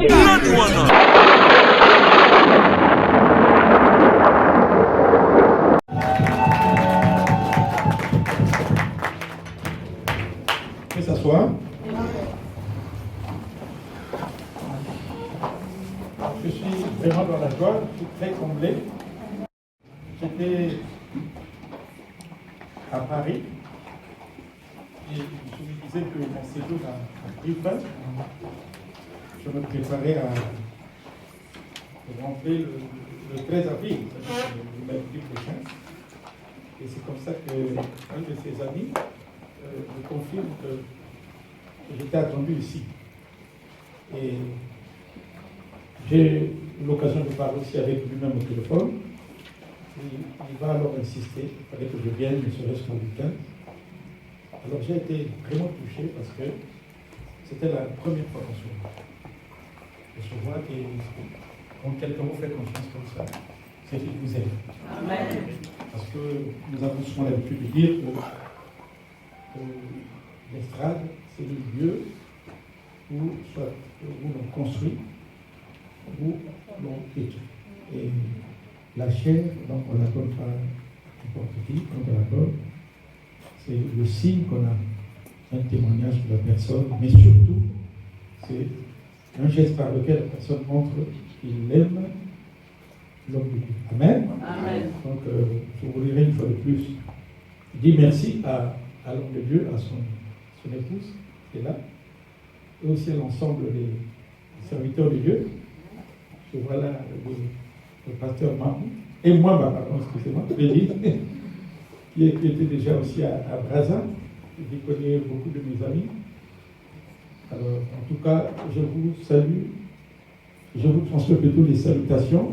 Je vais s'asseoir. Je suis vraiment dans la joie, je suis très comblé. J'étais à Paris et je me disais que mon séjour a pris fin. Je me préparais à rentrer le 13 avril, c'est-à-dire le mercredi prochain. Et c'est comme ça qu'un de ses amis me confirme que j'étais attendu ici. Et j'ai eu l'occasion de parler aussi avec lui-même au téléphone. Et il va alors insister, il fallait que je vienne, ne serait-ce qu'un week-end. Alors j'ai été vraiment touché parce que c'était la première fois qu'on se voit. Et je vois que quand quelqu'un vous fait confiance comme ça, c'est qu'il vous aime. Amen. Parce que nous avons souvent l'habitude de dire que l'estrade, c'est le lieu où l'on construit, où l'on étudie. Et la chair, donc on ne la donne pas à n'importe qui, quand on la donne, c'est le signe qu'on a un témoignage de la personne, mais surtout, c'est un geste par lequel la personne montre qu'il aime l'homme de Dieu. Amen. Amen. Donc, je vous dirai une fois de plus, je dis merci à l'homme de Dieu, à son épouse, qui est là, et aussi à l'ensemble des serviteurs de Dieu. Je vois là le pasteur Mamou, et moi, pardon, excusez-moi, je l'ai dit, qui était déjà aussi à Brazza, qui connaît beaucoup de mes amis. Alors, en tout cas, je vous salue, je vous transmets plutôt les salutations,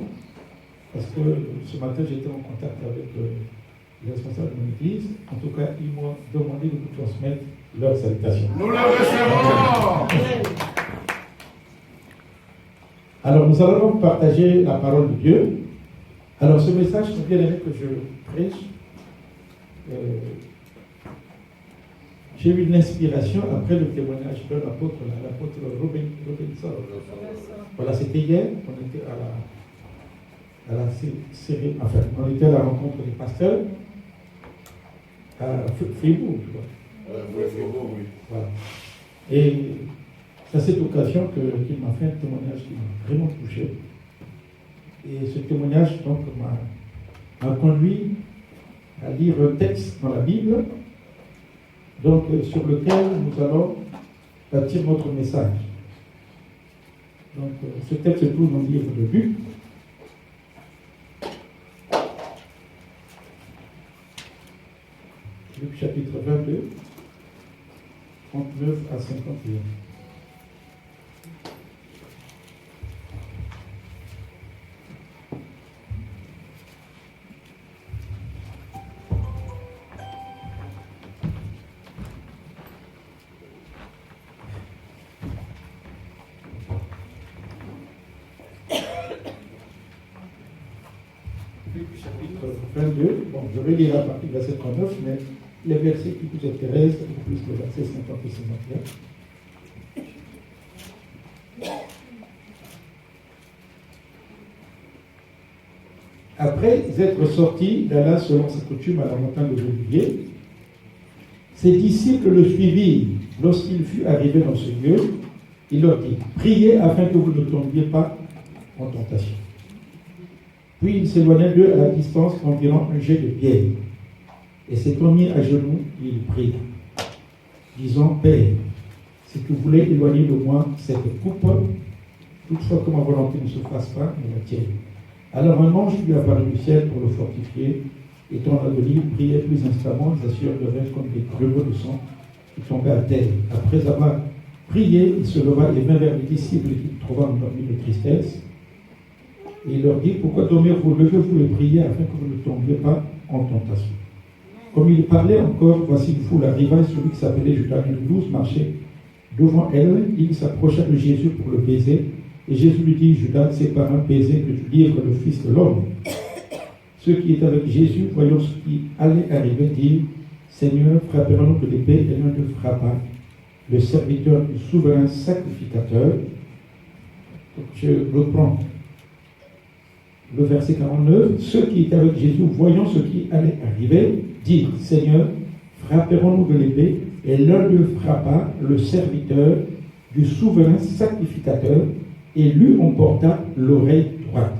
parce que ce matin, j'étais en contact avec les responsables de mon église. En tout cas, ils m'ont demandé de vous transmettre leurs salutations. Nous les recevons! Alors, nous allons donc partager la parole de Dieu. Alors, ce message, je bien aimé que je prêche. J'ai eu une inspiration après le témoignage de l'apôtre Robinson. Voilà, c'était hier, on était à la série, enfin, on était à la rencontre des pasteurs à Fribourg, je crois. Fribourg, oui. Voilà. Et c'est à cette occasion qu'il m'a fait un témoignage qui m'a vraiment touché. Et ce témoignage, donc, m'a conduit à lire un texte dans la Bible, donc, sur lequel nous allons bâtir notre message. Donc, ce texte se trouve dans le livre de Luc. Luc chapitre 22, 39 à 51. Chapitre 22, bon, je vais lire à partir du verset 39, mais les versets qui vous intéressent, plus le verset 50 et 51. Après être sorti d'Allah selon sa coutume à la montagne de l'Olivier, ses disciples le suivirent. Lorsqu'il fut arrivé dans ce lieu, il leur dit: priez afin que vous ne tombiez pas en tentation. Puis il s'éloigna d'eux à la distance environ un jet de pierre. Et s'étant mis à genoux, il prie, disant: Père, si tu voulais éloigner de moi cette coupe, toutefois que ma volonté ne se fasse pas, mais la tienne. Alors un ange lui apparut du ciel pour le fortifier, et tourna de l'île, priait plus instamment, les assieures devinrent comme des grumeaux de sang qui tombaient à terre. Après avoir prié, il se leva et vint vers les disciples qu'il trouva endormis de tristesse. Et il leur dit: pourquoi dormir-vous? Levez-vous et priez afin que vous ne tombiez pas en tentation. Comme il parlait encore, voici une foule arriva, et celui qui s'appelait Judas, une 12 marchait devant elle. Il s'approcha de Jésus pour le baiser. Et Jésus lui dit: Judas, c'est par un baiser que tu livres le Fils de l'homme. Ceux qui étaient avec Jésus, voyant ce qui allait arriver, dirent: Seigneur, frapperons-nous de l'épée? Et l'un d'eux frappa le serviteur du souverain sacrificateur Donc, je reprends le verset 49. Ceux qui étaient avec Jésus, voyant ce qui allait arriver, dirent, Seigneur, frapperons-nous de l'épée? Et l'un d'eux frappa le serviteur du souverain sacrificateur et lui emporta l'oreille droite.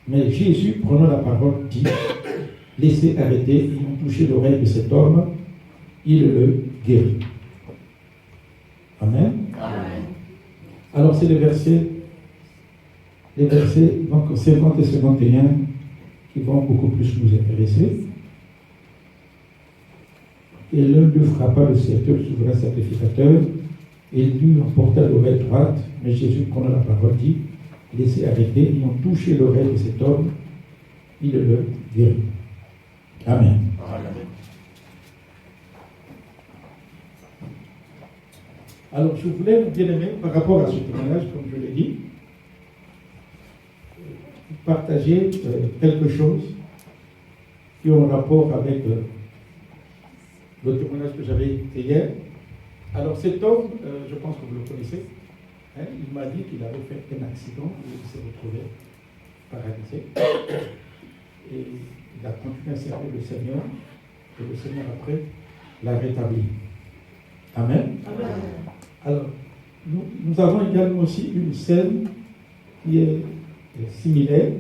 Mais Jésus, prenant la parole, dit, laissez arrêter, ils ont touché l'oreille de cet homme, il le guérit. Amen. Amen. Alors c'est les versets donc 50 et 51 qui vont beaucoup plus nous intéresser. Et l'un d'eux frappa le serviteur du souverain sacrificateur et lui emporta l'oreille droite. Mais Jésus, prenant la parole, dit, laissez arrêter, ils ont touché l'oreille de cet homme, il le guérit. Amen. Amen. Alors, je voulais, bien aimé, par rapport à ce témoignage, comme je l'ai dit, partager quelque chose qui a un rapport avec le témoignage que j'avais été hier. Alors, cet homme, je pense que vous le connaissez, hein, il m'a dit qu'il avait fait un accident et il s'est retrouvé paralysé. Et il a continué à servir le Seigneur, et le Seigneur, après, l'a rétabli. Amen. Amen. Alors, nous avons également aussi une scène qui est similaire,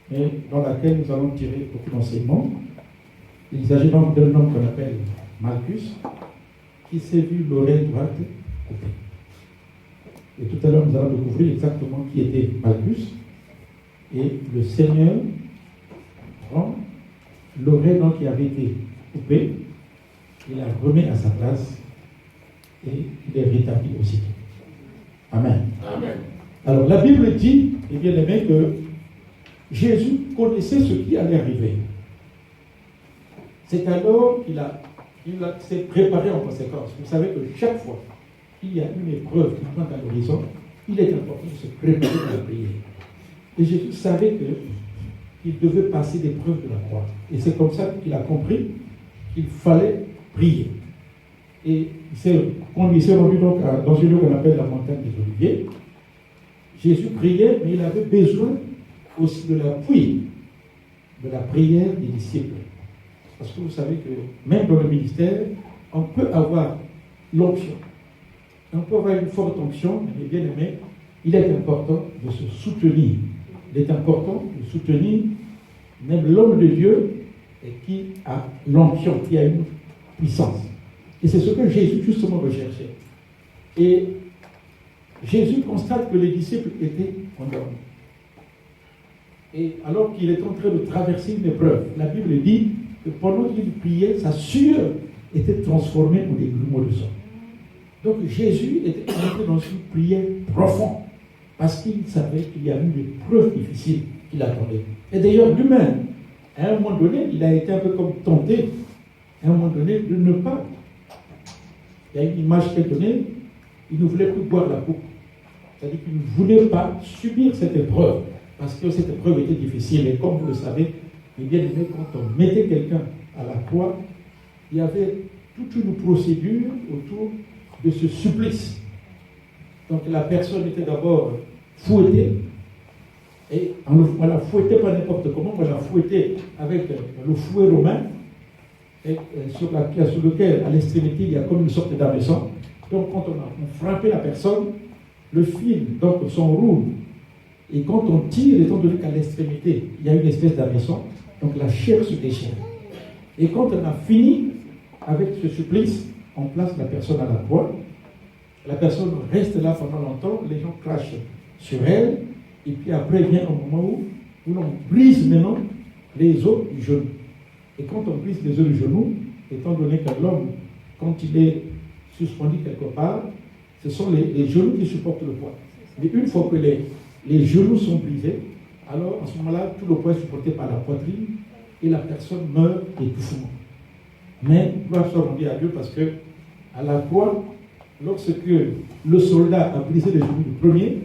mais dans laquelle nous allons tirer beaucoup d'enseignements. Il s'agit donc d'un homme qu'on appelle Malchus, qui s'est vu l'oreille droite coupée. Et tout à l'heure, nous allons découvrir exactement qui était Malchus. Et le Seigneur prend l'oreille qui avait été coupée, il la remet à sa place et il est rétabli aussitôt. Amen. Amen. Alors la Bible dit, et bien aimé, que Jésus connaissait ce qui allait arriver. C'est alors qu'il s'est préparé en conséquence. Vous savez que chaque fois qu'il y a une épreuve qui pointe à l'horizon, il est important de se préparer à la prière. Et Jésus savait qu'il devait passer l'épreuve de la croix. Et c'est comme ça qu'il a compris qu'il fallait prier. Et on s'est rendu donc dans une lieu qu'on appelle la montagne des Oliviers. Jésus priait, mais il avait besoin aussi de l'appui de la prière des disciples. Parce que vous savez que même dans le ministère, on peut avoir l'onction. On peut avoir une forte onction, mais bien aimé, il est important de se soutenir. Il est important de soutenir même l'homme de Dieu qui a l'onction, qui a une puissance. Et c'est ce que Jésus justement recherchait. Et Jésus constate que les disciples étaient endormis. Et alors qu'il est en train de traverser une épreuve, la Bible dit que pendant qu'il priait, sa sueur était transformée en des grumeaux de sang. Donc Jésus était entré dans une prière profonde, parce qu'il savait qu'il y a eu des preuves difficiles qui l'attendaient. Et d'ailleurs, lui-même, à un moment donné, il a été un peu comme tenté, à un moment donné, de ne pas. Il y a une image qu'elle donnait, il ne voulait plus boire la coupe. C'est-à-dire qu'il ne voulait pas subir cette épreuve, parce que cette épreuve était difficile. Et comme vous le savez, et bien aimé, quand on mettait quelqu'un à la croix, il y avait toute une procédure autour de ce supplice. Donc la personne était d'abord fouettée, et on ne la fouettait pas n'importe comment, on la fouettait avec le fouet romain, et sur lequel, à l'extrémité, il y a comme une sorte d'hameçon. Donc quand on frappait la personne, le fil donc s'enroule, et quand on tire, étant donné qu'à l'extrémité, il y a une espèce d'hameçon, donc la chair se déchire. Et quand on a fini avec ce supplice, on place la personne à la croix. La personne reste là pendant longtemps, les gens crachent sur elle, et puis après vient un moment où l'on brise maintenant les os du genou. Et quand on brise les os du genou, étant donné que l'homme, quand il est suspendu quelque part, ce sont les genoux qui supportent le poids. Mais une fois que les genoux sont brisés, alors à ce moment-là, tout le poids est supporté par la poitrine et la personne meurt d'étouffement. Mais gloire soit rendue à Dieu parce que à la croix, lorsque le soldat a brisé les genoux du premier,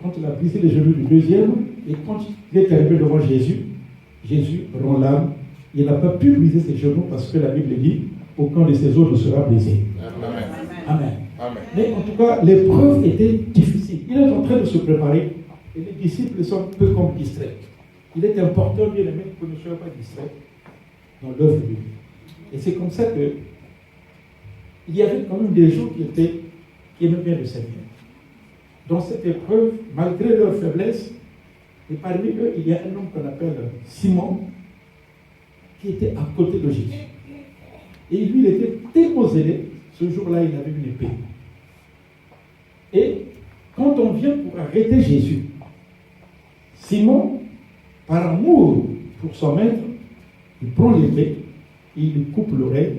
quand il a brisé les genoux du deuxième, et quand il est arrivé devant Jésus, Jésus rend l'âme. Il n'a pas pu briser ses genoux parce que la Bible dit aucun de ses os ne sera brisé. Amen. Amen. Amen. Mais en tout cas, l'épreuve était difficile. ici. Il est en train de se préparer et les disciples sont un peu comme distraits. Il est important, bien aimé, que nous ne soyons pas distraits dans l'œuvre de Dieu. Et c'est comme ça que il y avait quand même des gens qui aimaient bien le Seigneur. Dans cette épreuve, malgré leur faiblesse, et parmi eux, il y a un homme qu'on appelle Simon, qui était à côté de Jésus. Et lui, il était tellement zélé, ce jour-là, il avait une épée. Et quand on vient pour arrêter Jésus, Simon, par amour pour son maître, il prend l'épée et il lui coupe l'oreille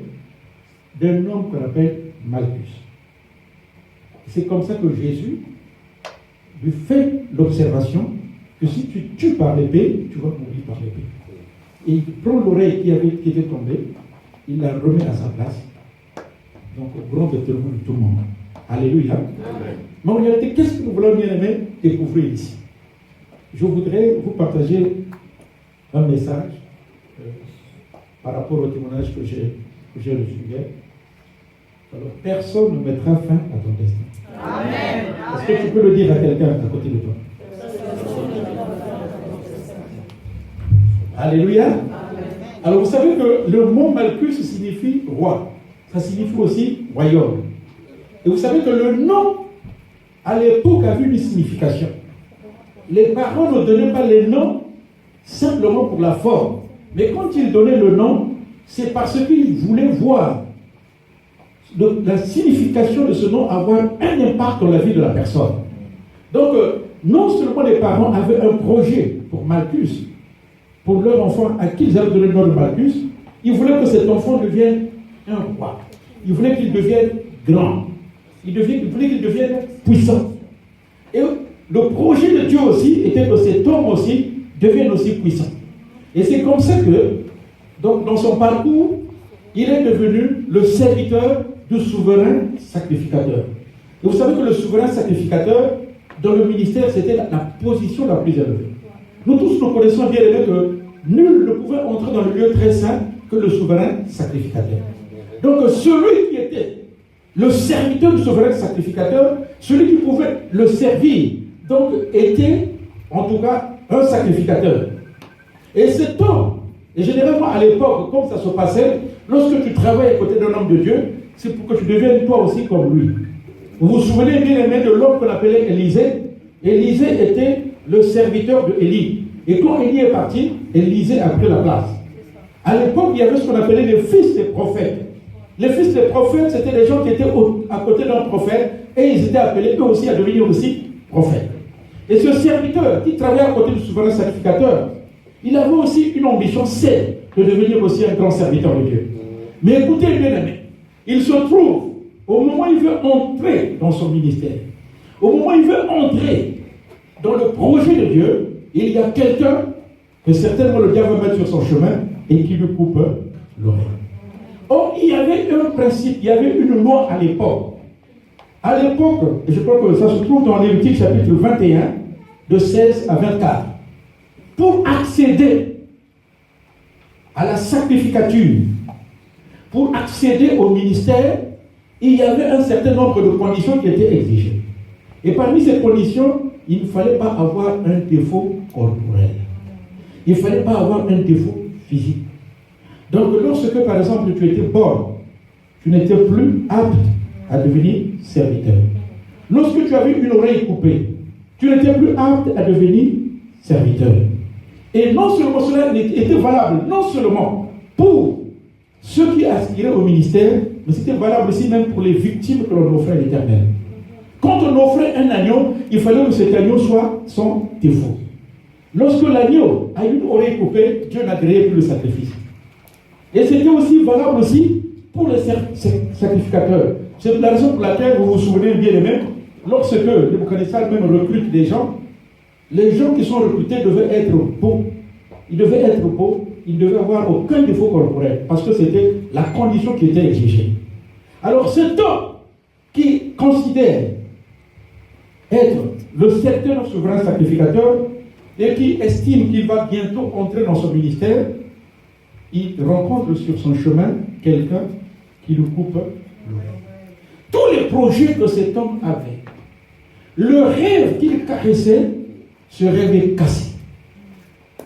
d'un homme qu'on appelle Malchus. C'est comme ça que Jésus lui fait l'observation que si tu tues par l'épée, tu vas mourir par l'épée. Et il prend l'oreille qui était tombée, il la remet à sa place. Donc au grand étonnement de tout le monde. Alléluia. Amen. Mais en réalité, qu'est-ce que nous voulons bien aimer découvrir ici? Je voudrais vous partager un message par rapport au témoignage que j'ai reçu hier. Alors, personne ne mettra fin à ton destin. Amen. Est-ce que tu peux le dire à quelqu'un à côté de toi? Alléluia. Amen. Alors, vous savez que le mot Malchus signifie roi. Ça signifie aussi royaume. Et vous savez que le nom, à l'époque, avait une signification. Les parents ne donnaient pas les noms simplement pour la forme. Mais quand ils donnaient le nom, c'est parce qu'ils voulaient voir la signification de ce nom avoir un impact dans la vie de la personne. Donc, non seulement les parents avaient un projet pour Malchus, pour leur enfant à qui ils avaient donné le nom de Malchus, ils voulaient que cet enfant devienne un roi. Ils voulaient qu'il devienne grand. Ils voulaient qu'il devienne puissant. Et le projet de Dieu aussi était que cet homme aussi devienne aussi puissant. Et c'est comme ça que, donc, dans son parcours, il est devenu le serviteur du souverain sacrificateur. Et vous savez que le souverain sacrificateur, dans le ministère, c'était la position la plus élevée. Nous tous, nous connaissons bien que nul ne pouvait entrer dans le lieu très saint que le souverain sacrificateur. Donc, celui qui était le serviteur du souverain sacrificateur, celui qui pouvait le servir, donc, était, en tout cas, un sacrificateur. Et cet homme, et généralement à l'époque, comme ça se passait, lorsque tu travailles à côté d'un homme de Dieu, c'est pour que tu deviennes toi aussi comme lui. Vous vous souvenez bien aimé de l'homme qu'on appelait Élisée? Élisée était le serviteur de Élie. Et quand Élie est parti, Élisée a pris la place. À l'époque, il y avait ce qu'on appelait les fils des prophètes. Les fils des prophètes, c'était les gens qui étaient à côté d'un prophète et ils étaient appelés eux aussi à devenir aussi prophètes. Et ce serviteur qui travaillait à côté du souverain sacrificateur, il avait aussi une ambition saine de devenir aussi un grand serviteur de Dieu. Mais écoutez bien aimé, il se trouve, au moment où il veut entrer dans son ministère, au moment où il veut entrer dans le projet de Dieu, il y a quelqu'un que certainement le diable va mettre sur son chemin et qui lui coupe l'oreille. Or, il y avait un principe, il y avait une loi à l'époque. À l'époque, et je crois que ça se trouve dans Lévitique chapitre 21, de 16 à 24. Pour accéder à la sacrificature, pour accéder au ministère, il y avait un certain nombre de conditions qui étaient exigées. Et parmi ces conditions, il ne fallait pas avoir un défaut corporel. Il ne fallait pas avoir un défaut physique. Donc lorsque, par exemple, tu étais pauvre, tu n'étais plus apte à devenir serviteur. Lorsque tu avais une oreille coupée, tu n'étais plus apte à devenir serviteur. Et non seulement cela était valable, non seulement pour ceux qui aspiraient au ministère, mais c'était valable aussi même pour les victimes que l'on offrait à l'Éternel. Quand on offrait un agneau, il fallait que cet agneau soit sans défaut. Lorsque l'agneau a une oreille coupée, Dieu n'agréait plus le sacrifice. Et c'était aussi valable aussi pour les sacrificateurs. C'est la raison pour laquelle vous vous souvenez bien les mêmes, lorsque les Nebuchadnezzar même recrute des gens, les gens qui sont recrutés devaient être beaux. Ils devaient être beaux, ils ne devaient avoir aucun défaut corporel, parce que c'était la condition qui était exigée. Alors cet homme qui considère être le certain souverain sacrificateur et qui estime qu'il va bientôt entrer dans son ministère, il rencontre sur son chemin quelqu'un qui lui coupe l'oreille. Tous les projets que cet homme avait, le rêve qu'il caressait, ce rêve est cassé.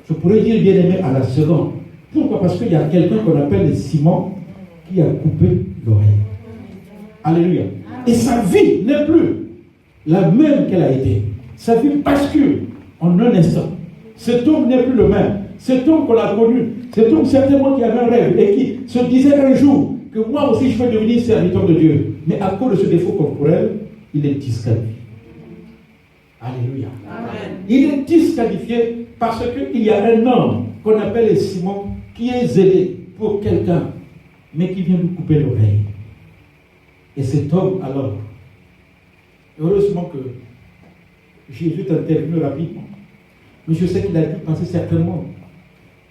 Je pourrais dire bien aimé à la seconde. Pourquoi? Parce qu'il y a quelqu'un qu'on appelle Simon qui a coupé l'oreille. Alléluia. Et sa vie n'est plus la même qu'elle a été. Sa vie bascule en un instant. Cet homme n'est plus le même. Cet homme qu'on a connu, cet homme certainement qui avait un rêve et qui se disait un jour que moi aussi je vais devenir serviteur de Dieu. Mais à cause de ce défaut corporel, il est disqualifié. Alléluia. Amen. Il est disqualifié parce qu'il y a un homme qu'on appelle Simon qui est zélé pour quelqu'un, mais qui vient lui couper l'oreille. Et cet homme, alors, heureusement que Jésus est intervenu rapidement, mais je sais qu'il a dû passer certainement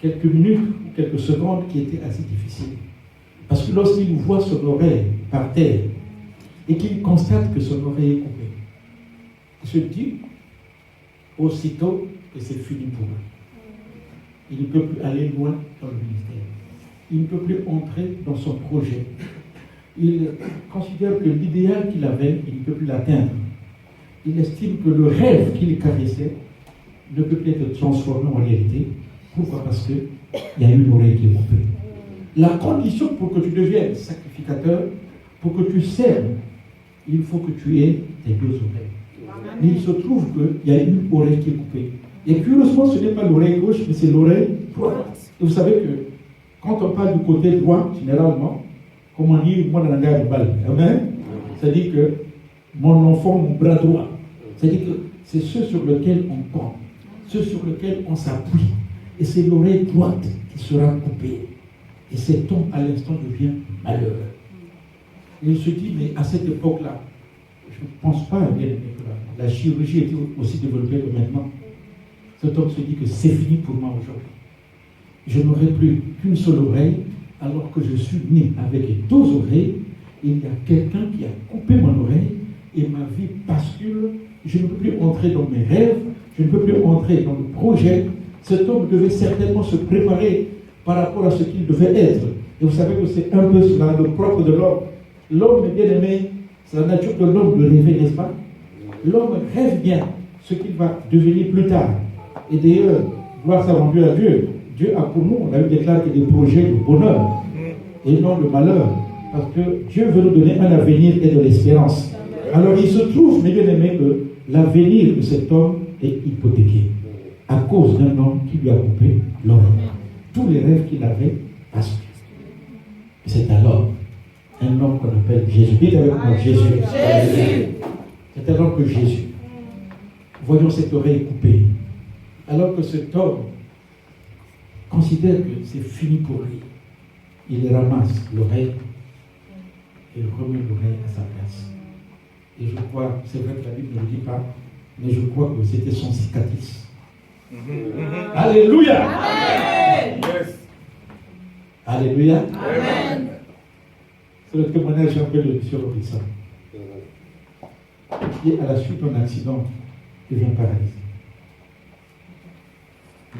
quelques minutes ou quelques secondes qui étaient assez difficiles. Parce que lorsqu'il voit son oreille par terre et qu'il constate que son oreille est coupée, il se dit aussitôt que c'est fini pour lui. Il ne peut plus aller loin dans le ministère. Il ne peut plus entrer dans son projet. Il considère que l'idéal qu'il avait, il ne peut plus l'atteindre. Il estime que le rêve qu'il caressait ne peut plus être transformé en réalité. Pourquoi? Parce qu'il y a une oreille qui est coupée. La condition pour que tu deviennes sacrificateur, pour que tu serves, il faut que tu aies tes deux oreilles. Mais il se trouve qu'il y a une oreille qui est coupée. Et curieusement, ce n'est pas l'oreille gauche, mais c'est l'oreille droite. Et vous savez que quand on parle du côté droit, généralement, comme on dit, moi dans la guerre de balle, amen, c'est-à-dire que mon enfant, mon bras droit, c'est-à-dire que c'est ceux sur lesquels on compte, ceux sur lesquels on s'appuie. Et c'est l'oreille droite qui sera coupée. Et cet homme, à l'instant, devient malheureux. Et il se dit, mais à cette époque-là, je ne pense pas bien que la chirurgie était aussi développée que maintenant. Cet homme se dit que c'est fini pour moi aujourd'hui. Je n'aurai plus qu'une seule oreille, alors que je suis né avec deux oreilles. Il y a quelqu'un qui a coupé mon oreille et ma vie bascule. Je ne peux plus entrer dans mes rêves, je ne peux plus entrer dans le projet. Cet homme devait certainement se préparer par rapport à ce qu'il devait être. Et vous savez que c'est un peu cela, le propre de l'homme. L'homme est bien aimé, c'est la nature de l'homme de rêver, n'est-ce pas? L'homme rêve bien ce qu'il va devenir plus tard. Et d'ailleurs, gloire soit rendue à Dieu. Dieu a pour nous, on a eu déclaré des projets de bonheur et non de malheur. Parce que Dieu veut nous donner un avenir et de l'espérance. Alors il se trouve, mes bien-aimés, que l'avenir de cet homme est hypothéqué à cause d'un homme qui lui a coupé l'oreille. Tous les rêves qu'il avait passent. C'est alors un homme qu'on appelle Jésus. Dites avec moi Jésus. C'est alors que Jésus, voyons cette oreille coupée, alors que cet homme considère que c'est fini pour lui, il ramasse l'oreille et remet l'oreille à sa place. Et je crois, c'est vrai que la Bible ne le dit pas, mais je crois que c'était son cicatrice. Alléluia. Amen. Yes. Alléluia. Amen. C'est le témoignage un peu de M. Robinson, qui, à la suite d'un accident, devient paralysé.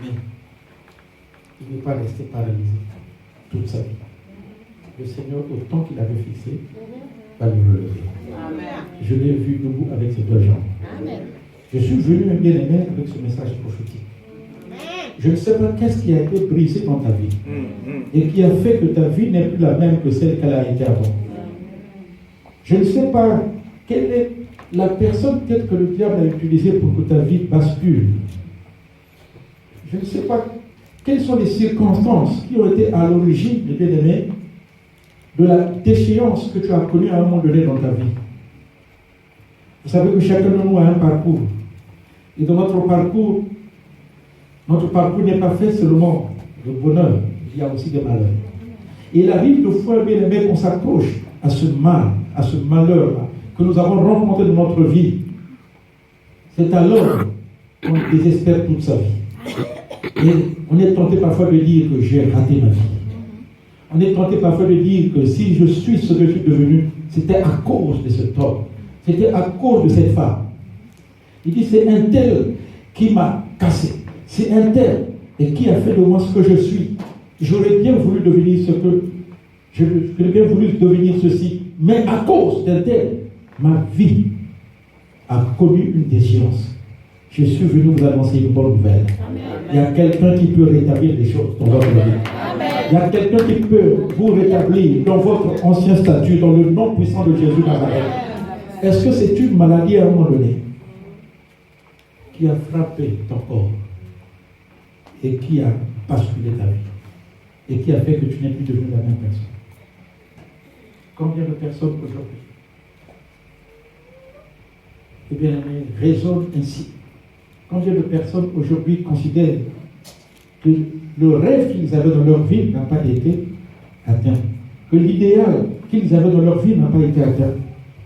Mais il n'est pas resté paralysé toute sa vie. Le Seigneur, au temps qu'il avait fixé, va le relever. Amen. Je l'ai vu debout avec ses deux jambes. Amen. Je suis venu, bien aimé, avec ce message prophétique. Je ne sais pas qu'est-ce qui a été brisé dans ta vie et qui a fait que ta vie n'est plus la même que celle qu'elle a été avant. Je ne sais pas quelle est la personne peut-être que le diable a utilisée pour que ta vie bascule. Je ne sais pas quelles sont les circonstances qui ont été à l'origine, mes bien-aimés, de la déchéance que tu as connue à un moment donné dans ta vie. Vous savez que chacun de nous a un parcours. Et dans notre parcours n'est pas fait seulement de bonheur, il y a aussi des malheurs. Et il arrive de fois, bien aimé, qu'on s'accroche à ce mal, à ce malheur que nous avons rencontré dans notre vie. C'est alors qu'on désespère toute sa vie. Et on est tenté parfois de dire que j'ai raté ma vie. On est tenté parfois de dire que si je suis ce que je suis devenu, c'était à cause de cet homme. C'était à cause de cette femme. Il dit, c'est un tel qui m'a cassé. C'est un tel et qui a fait de moi ce que je suis. J'aurais bien voulu devenir ce que j'aurais bien voulu devenir ceci, mais à cause d'un tel, ma vie a connu une déchéance. Je suis venu vous annoncer une bonne nouvelle. Amen. Il y a quelqu'un qui peut rétablir les choses dans votre vie. Il y a quelqu'un qui peut vous rétablir dans votre ancien statut, dans le nom puissant de Jésus Nazareth. Est-ce que c'est une maladie à un moment donné qui a frappé ton corps et qui a basculé ta vie et qui a fait que tu n'es plus devenu la même personne? Combien de personnes aujourd'hui, eh bien, raisonnent ainsi? Combien de personnes aujourd'hui considèrent que le rêve qu'ils avaient dans leur vie n'a pas été atteint, que l'idéal qu'ils avaient dans leur vie n'a pas été atteint?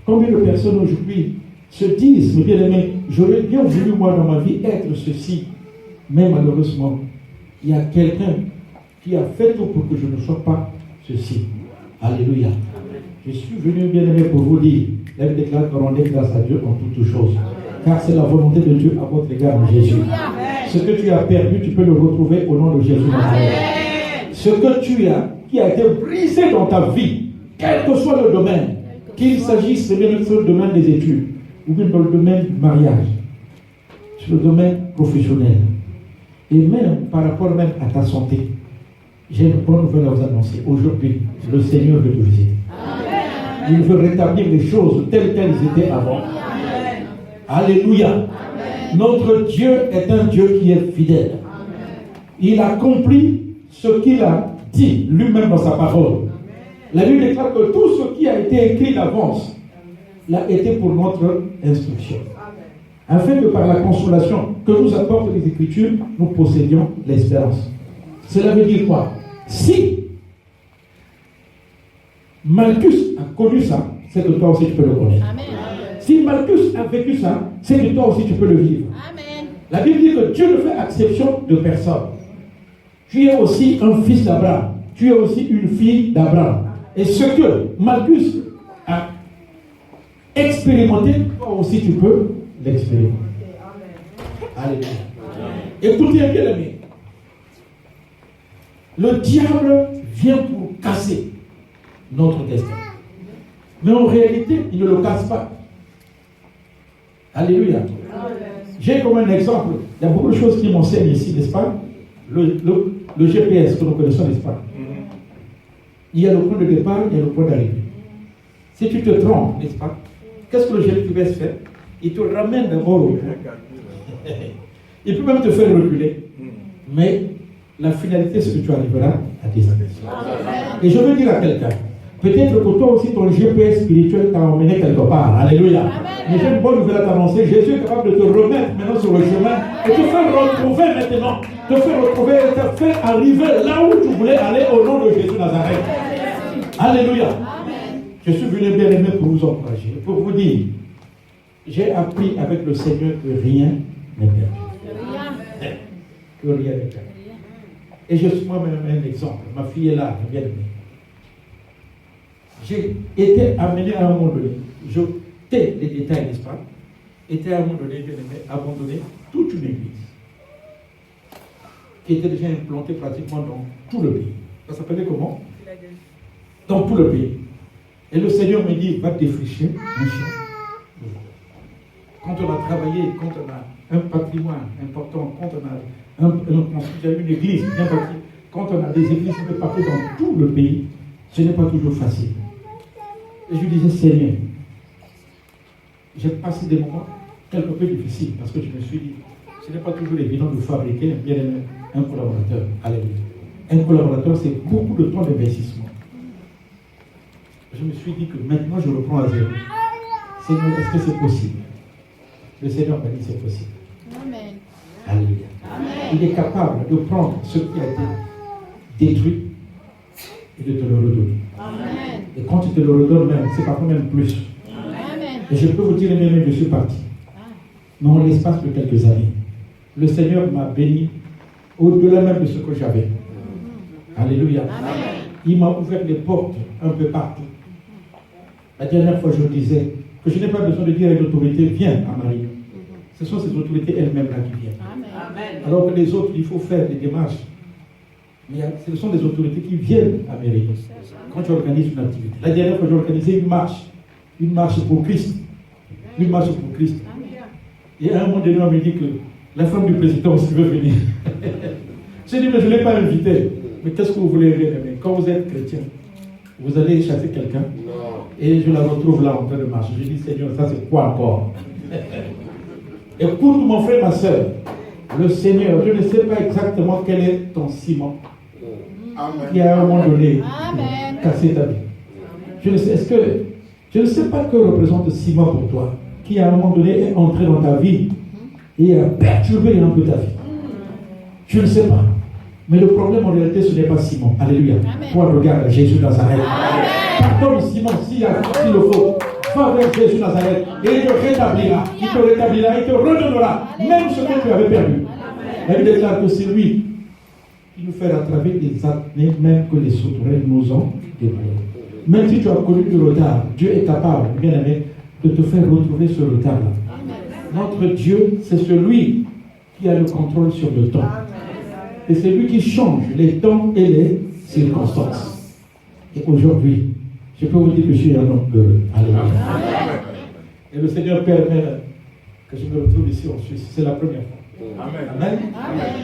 Combien de personnes aujourd'hui se disent, mais bien aimé, j'aurais bien voulu moi dans ma vie être ceci, mais malheureusement, il y a quelqu'un qui a fait tout pour que je ne sois pas ceci. Alléluia. Je suis venu, bien aimé, pour vous dire, la Bible déclare que rendez grâce à Dieu en toutes choses. Car c'est la volonté de Dieu à votre égard en Jésus. Ce que tu as perdu, tu peux le retrouver au nom de Jésus. Ce que tu as, qui a été brisé dans ta vie, quel que soit le domaine, qu'il s'agisse de le domaine des études, ou bien dans le domaine du mariage, sur le domaine professionnel, et même par rapport même à ta santé, j'ai une bonne nouvelle à vous annoncer. Aujourd'hui, le Seigneur veut te visiter. Il veut rétablir les choses telles qu'elles étaient avant. Alléluia. Amen. Notre Dieu est un Dieu qui est fidèle. Amen. Il accomplit ce qu'il a dit lui-même dans sa parole. Amen. La Bible déclare que tout ce qui a été écrit d'avance l'a été pour notre instruction. Amen. Afin que par la consolation que nous apportent les Écritures, nous possédions l'espérance. Cela veut dire quoi? Si Malchus a connu ça, c'est que toi aussi tu peux le connaître. Amen. Si Malchus a vécu ça, c'est que toi aussi tu peux le vivre. Amen. La Bible dit que Dieu ne fait exception de personne. Tu es aussi un fils d'Abraham. Tu es aussi une fille d'Abraham. Et ce que Malchus a expérimenté, toi aussi tu peux l'expérimenter. Alléluia. Écoutez bien aimé. Le diable vient pour casser notre destin. Mais en réalité, il ne le casse pas. Alléluia. J'ai comme un exemple, il y a beaucoup de choses qui m'enseignent ici, n'est-ce pas? Le GPS que nous connaissons, n'est-ce pas? Il y a le point de départ, il y a le point d'arrivée. Si tu te trompes, n'est-ce pas? Qu'est-ce que le GPS fait? Il te ramène d'abord au point. Il peut même te faire reculer. Mais la finalité, c'est que tu arriveras à destination. Et je veux dire à quelqu'un, peut-être que toi aussi, ton GPS spirituel t'a emmené quelque part. Alléluia. Amen. Mais j'ai une bonne nouvelle à t'annoncer. Jésus est capable de te remettre maintenant sur le chemin et te faire retrouver maintenant. Te faire retrouver et te faire arriver là où tu voulais aller au nom de Jésus Nazareth. Alléluia. Amen. Je suis venu bien aimé pour vous encourager, pour vous dire, j'ai appris avec le Seigneur que rien n'est perdu. Que rien n'est perdu. Et je suis moi-même un exemple. Ma fille est là, bien aimée. J'ai été amené à un moment donné, je tais les détails, n'est-ce pas? Était à un moment donné, bien aimé, abandonné toute une église qui était déjà implantée pratiquement dans tout le pays. Ça s'appelait comment? Dans tout le pays. Et le Seigneur me dit, va défricher un champ. Quand on a travaillé, quand on a un patrimoine important, quand on a construit une église bien bâtie, quand on a des églises un peu partout dans tout le pays, ce n'est pas toujours facile. Et je lui disais, Seigneur, j'ai passé des moments quelque peu difficiles parce que je me suis dit, ce n'est pas toujours évident de fabriquer un collaborateur. Alléluia. Un collaborateur, c'est beaucoup de temps d'investissement. Je me suis dit que maintenant je reprends à zéro. Seigneur, est-ce que c'est possible? Le Seigneur m'a dit c'est possible. Amen. Alléluia. Amen. Il est capable de prendre ce qui a été détruit et de te le redonner. Amen. Et quand il te le redonne même, c'est parfois même plus. Amen. Et je peux vous dire, même je suis parti. Mais en l'espace de quelques années, le Seigneur m'a béni au-delà même de ce que j'avais. Alléluia. Amen. Il m'a ouvert les portes un peu partout. La dernière fois, je disais que je n'ai pas besoin de dire à une autorité, viens à Marie. Ce sont ces autorités elles-mêmes là qui viennent. Amen. Alors que les autres, il faut faire des démarches. Mais ce sont des autorités qui viennent à Mairie. Quand tu organises une activité. La dernière fois, j'ai organisé une marche pour Christ. Une marche pour Christ. Et à un moment donné, on me dit que la femme du président aussi veut venir. J'ai dit, mais je ne l'ai pas invité. Mais qu'est-ce que vous voulez, bien aimé? Quand vous êtes chrétien, vous allez chasser quelqu'un et je la retrouve là en train de marcher. Je dis, Seigneur, ça c'est quoi encore? Écoute, mon frère, ma soeur, le Seigneur, je ne sais pas exactement quel est ton ciment qui a à un moment donné cassé ta vie. Je ne sais pas que représente le ciment pour toi, qui à un moment donné est entré dans ta vie et a perturbé un peu ta vie. Je ne sais pas. Mais le problème en réalité, ce n'est pas Simon. Alléluia. Toi, regarde Jésus Nazareth. Pardonne Simon s'il le faut. Va vers Jésus Nazareth et il te rétablira. Il te rétablira, il te redonnera même ce que tu avais perdu. La Bible déclare que c'est lui qui nous fait rattraper des années, même que les sauterelles nous ont dévorés. Même si tu as connu du retard, Dieu est capable, bien aimé, de te faire retrouver ce retard-là. Notre Dieu, c'est celui qui a le contrôle sur le temps. Et c'est lui qui change les temps et les circonstances. Et aujourd'hui, je peux vous dire que je suis un homme heureux. Alléluia. Et le Seigneur permet que je me retrouve ici en Suisse. C'est la première fois. Amen.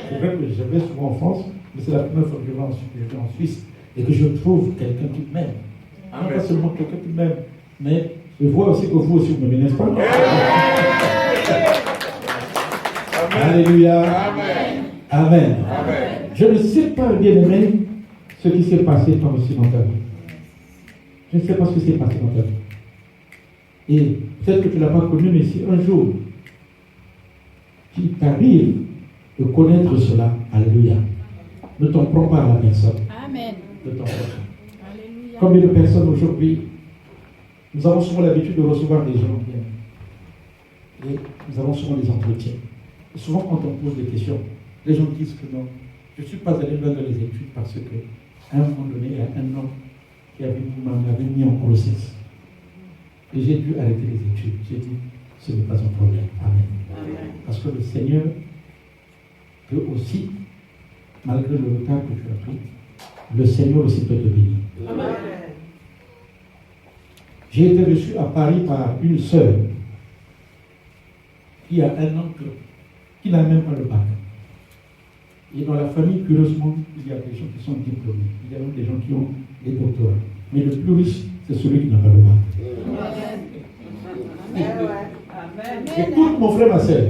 C'est vrai que je vais souvent en France, mais c'est la première fois que je vais en Suisse et que je trouve quelqu'un qui m'aime. Pas seulement quelqu'un qui m'aime, mais je vois aussi que vous aussi vous m'aimez, n'est-ce pas? Alléluia. Amen. Je ne sais pas, bien aimé, ce qui s'est passé toi aussi dans ta vie. Je ne sais pas ce qui s'est passé dans ta vie. Et peut-être que tu ne l'as pas connu, mais si un jour, tu t'arrives de connaître cela, alléluia, ne t'en prends pas à la personne. Amen. Ne t'en prends pas. Combien de personnes aujourd'hui, nous avons souvent l'habitude de recevoir des gens, bien, et nous avons souvent des entretiens. Et souvent, quand on pose des questions, les gens disent que non, je ne suis pas allé loin dans les études parce que, à un moment donné, il y a un homme qui m'avait mis en grossesse. Et j'ai dû arrêter les études. J'ai dit, ce n'est pas un problème. Amen. Parce que le Seigneur peut aussi, malgré le retard que tu as pris, le Seigneur aussi peut te bénir. J'ai été reçu à Paris par une sœur qui a un oncle qui n'a même pas le bac. Et dans la famille, curieusement, il y a des gens qui sont diplômés. Il y a même des gens qui ont des doctorats. Mais le plus riche, c'est celui qui n'a pas le bac. Écoute, mon frère, ma soeur,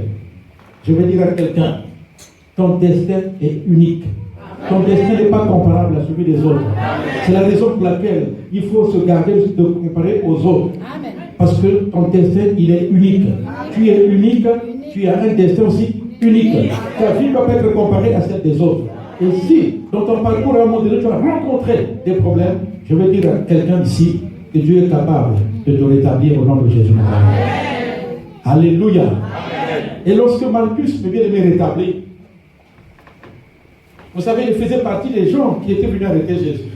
je vais dire à quelqu'un, ton destin est unique. Ton destin n'est pas comparable à celui des autres. C'est la raison pour laquelle il faut se garder de comparer aux autres. Parce que ton destin, il est unique. Tu es unique, tu as un destin aussi unique. Ta vie ne peut pas être comparée à celle des autres. Et si, dans ton parcours, à un moment donné, tu as rencontré des problèmes, je vais dire à quelqu'un ici que Dieu est capable de te rétablir au nom de Jésus. Alléluia. Et lorsque Malchus me vient de me rétablir, vous savez, il faisait partie des gens qui étaient venus arrêter Jésus.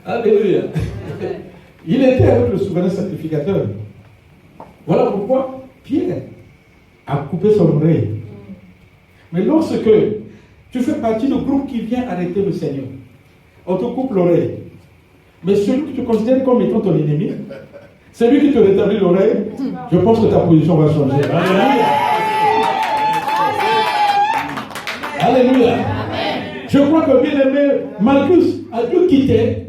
Alléluia. Il était avec le souverain sacrificateur. Voilà pourquoi Pierre a coupé son oreille. Mais lorsque tu fais partie du groupe qui vient arrêter le Seigneur, on te coupe l'oreille. Mais celui que tu considères comme étant ton ennemi, celui qui te rétablit l'oreille, je pense que ta position va changer. Alléluia. Alléluia. Je crois que bien aimé, Malchus a dû quitter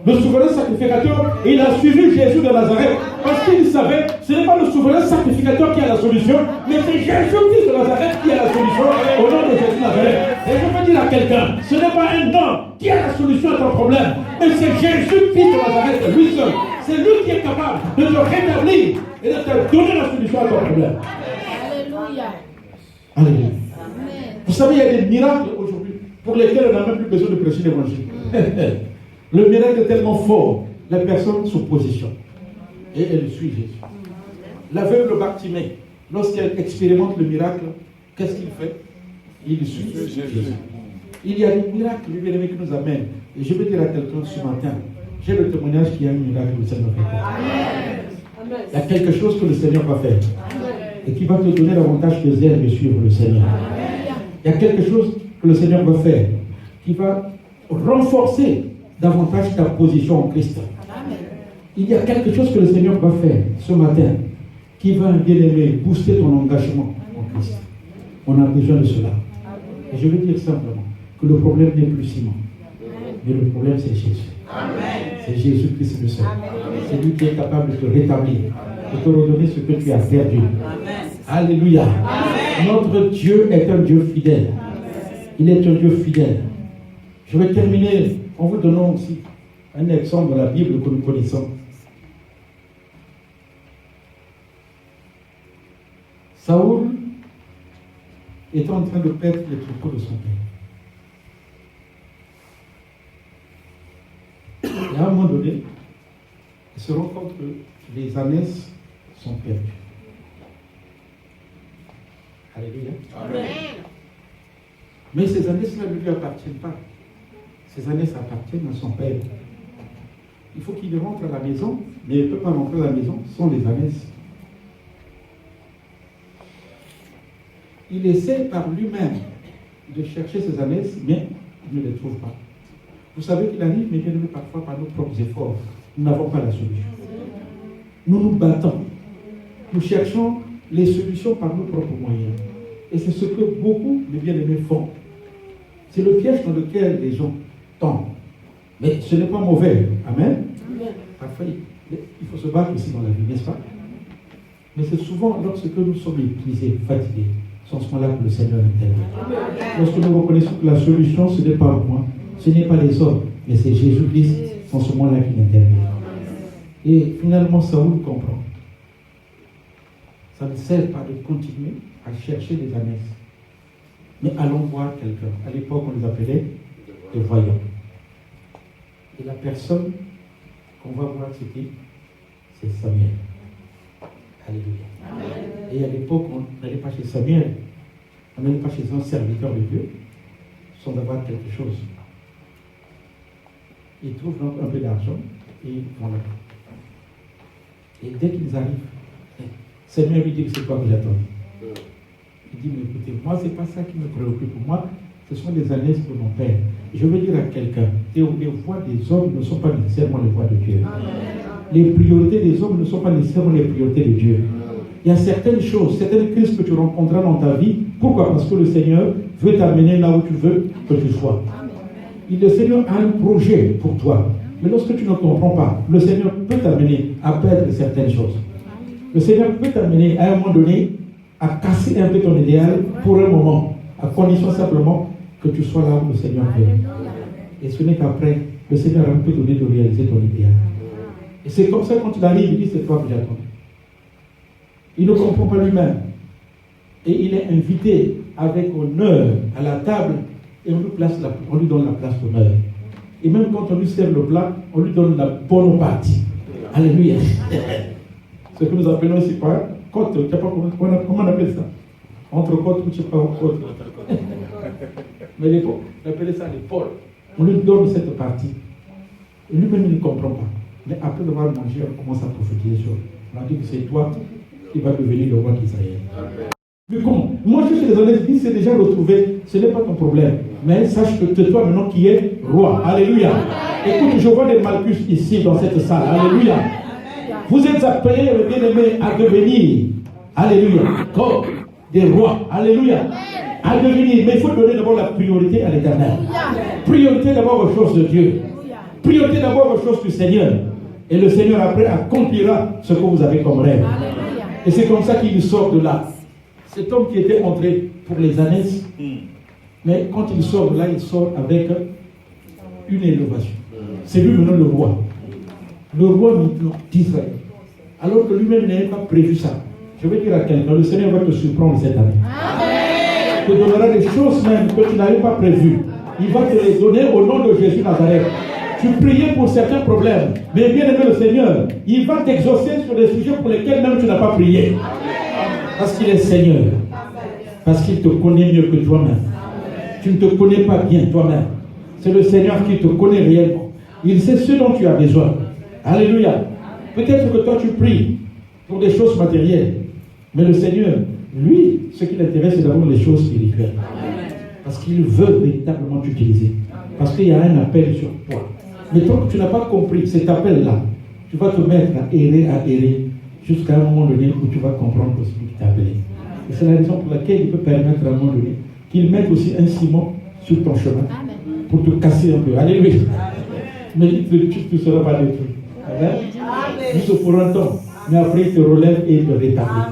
le souverain sacrificateur et il a suivi Jésus de Nazareth. Parce qu'il savait, ce n'est pas le souverain sacrificateur qui a la solution, mais c'est Jésus-Christ de Nazareth qui a la solution au nom de Jésus de Nazareth. Et je veux dire à quelqu'un, ce n'est pas un homme qui a la solution à ton problème, mais c'est Jésus-Christ de Nazareth, lui seul. C'est lui qui est capable de te rétablir et de te donner la solution à ton problème. Alléluia. Alléluia. Vous savez, il y a des miracles aujourd'hui pour lesquels on n'a même plus besoin de prêcher l'évangile. Le miracle est tellement fort, la personne se positionne et elle suit Jésus. L'aveugle Bartimée, lorsqu'elle expérimente le miracle, qu'est-ce qu'il fait? Il suit Jésus. Il y a des miracles, les bien-aimés, qui nous amènent. Et je veux dire à quelqu'un ce matin, j'ai le témoignage qu'il y a un miracle que le Seigneur fait. Il y a quelque chose que le Seigneur va faire et qui va te donner l'avantage de zèle de suivre le Seigneur. Il y a quelque chose que le Seigneur va faire qui va renforcer davantage ta position en Christ. Il y a quelque chose que le Seigneur va faire ce matin qui va, bien aimé, booster ton engagement en Christ. On a besoin de cela. Et je veux dire simplement que le problème n'est plus Simon, mais le problème c'est Jésus. C'est Jésus-Christ le seul. C'est lui qui est capable de te rétablir, de te redonner ce que tu as perdu. Alléluia. Notre Dieu est un Dieu fidèle. Il est un Dieu fidèle. Je vais terminer en vous donnant aussi un exemple de la Bible que nous connaissons. Saoul est en train de perdre les troupeaux de son père. Et à un moment donné, il se rend compte que les ânes sont perdus. Alléluia. Amen. Mais ces ânes-là ne lui appartiennent pas. Ces ânes appartiennent à son père. Il faut qu'il rentre à la maison, mais il ne peut pas rentrer à la maison sans les ânes. Il essaie par lui-même de chercher ces ânes, mais il ne les trouve pas. Vous savez qu'il arrive, mais bien aimé, parfois par nos propres efforts, nous n'avons pas la solution. Nous nous battons. Nous cherchons les solutions par nos propres moyens. Et c'est ce que beaucoup de bien-aimés font. C'est le piège dans lequel les gens tombent. Mais ce n'est pas mauvais. Amen. Parfois, il faut se battre aussi dans la vie, n'est-ce pas? Mais c'est souvent lorsque nous sommes épuisés, fatigués, c'est en ce moment-là que le Seigneur intervient. Lorsque nous reconnaissons que la solution, ce n'est pas moi, ce n'est pas les hommes, mais c'est Jésus-Christ, en ce moment-là qu'il intervient. Et finalement, Saoul comprend. Ça ne sert pas de continuer à chercher des ânes. Mais allons voir quelqu'un. À l'époque, on les appelait des voyants. Et la personne qu'on va voir, c'est Samuel. Alléluia. Amen. Et à l'époque, on n'allait pas chez Samuel. On n'allait pas chez un serviteur de Dieu sans avoir quelque chose. Ils trouvent donc un peu d'argent et ils vont là. Et dès qu'ils arrivent, Samuel lui dit que c'est quoi que j'attends. Il dit, mais écoutez, moi, ce n'est pas ça qui me préoccupe. Moi, ce sont les ânes de mon père. Je veux dire à quelqu'un, les voix des hommes ne sont pas nécessairement les voix de Dieu. Les priorités des hommes ne sont pas nécessairement les priorités de Dieu. Il y a certaines choses, certaines crises que tu rencontreras dans ta vie. Pourquoi? Parce que le Seigneur veut t'amener là où tu veux que tu sois. Et le Seigneur a un projet pour toi. Mais lorsque tu ne comprends pas, le Seigneur peut t'amener à perdre certaines choses. Le Seigneur peut t'amener à un moment donné à casser un peu ton idéal pour un moment, à condition simplement que tu sois là où le Seigneur veut. Et ce n'est qu'après, le Seigneur peut te donner de réaliser ton idéal. Et c'est comme ça, quand il arrive, il dit, c'est toi que j'attends. Il ne comprend pas lui-même. Et il est invité avec honneur à la table et on lui donne la place d'honneur. Et même quand on lui sert le plat, on lui donne la bonne partie. Alléluia. Ce que nous appelons ici par côte. Comment on appelle ça? Entre côtes ou je ne sais pas côte. Mais l'épaule, on appelait ça l'épaule. On lui donne cette partie. Et lui-même, il ne comprend pas. Mais après avoir mangé, on commence à prophétiser sur lui. On a dit que c'est toi qui vas devenir le roi d'Israël. Mais comment? Moi, je suis désolé, si c'est déjà retrouvé, ce n'est pas ton problème. Mais sache que c'est toi maintenant qui es roi. Alléluia. Écoute, je vois des Malchus ici dans cette salle. Alléluia. Vous êtes appelés, mes bien-aimés, à devenir, alléluia, comme des rois. Alléluia. À devenir, mais il faut donner d'abord la priorité à l'Éternel. Priorité d'abord aux choses de Dieu. Priorité d'abord aux choses du Seigneur. Et le Seigneur après accomplira ce que vous avez comme rêve. Et c'est comme ça qu'il sort de là. Cet homme qui était entré pour les années, mais quand il sort de là, il sort avec une élévation. C'est lui maintenant le roi. Le roi d'Israël. Alors que lui-même n'avait pas prévu ça. Je vais dire à quelqu'un, le Seigneur va te surprendre cette année. Amen. Il te donnera des choses même que tu n'avais pas prévues. Il va te les donner au nom de Jésus Nazareth. Tu priais pour certains problèmes, mais bien aimé le Seigneur, il va t'exaucer sur des sujets pour lesquels même tu n'as pas prié. Parce qu'il est Seigneur. Parce qu'il te connaît mieux que toi-même. Tu ne te connais pas bien toi-même. C'est le Seigneur qui te connaît réellement. Il sait ce dont tu as besoin. Alléluia. Peut-être que toi tu pries pour des choses matérielles. Mais le Seigneur, lui, ce qui l'intéresse, c'est d'abord les choses spirituelles. Parce qu'il veut véritablement t'utiliser. Parce qu'il y a un appel sur toi. Mais tant que tu n'as pas compris cet appel-là, tu vas te mettre à errer, jusqu'à un moment donné où tu vas comprendre que c'est lui qui t'a appelé. Et c'est la raison pour laquelle il peut permettre à un moment donné qu'il mette aussi un ciment sur ton chemin pour te casser un peu. Alléluia. Mais tu ne seras pas détruit. Amen. Juste pour un temps. Mais après, il te relève et il te rétablit.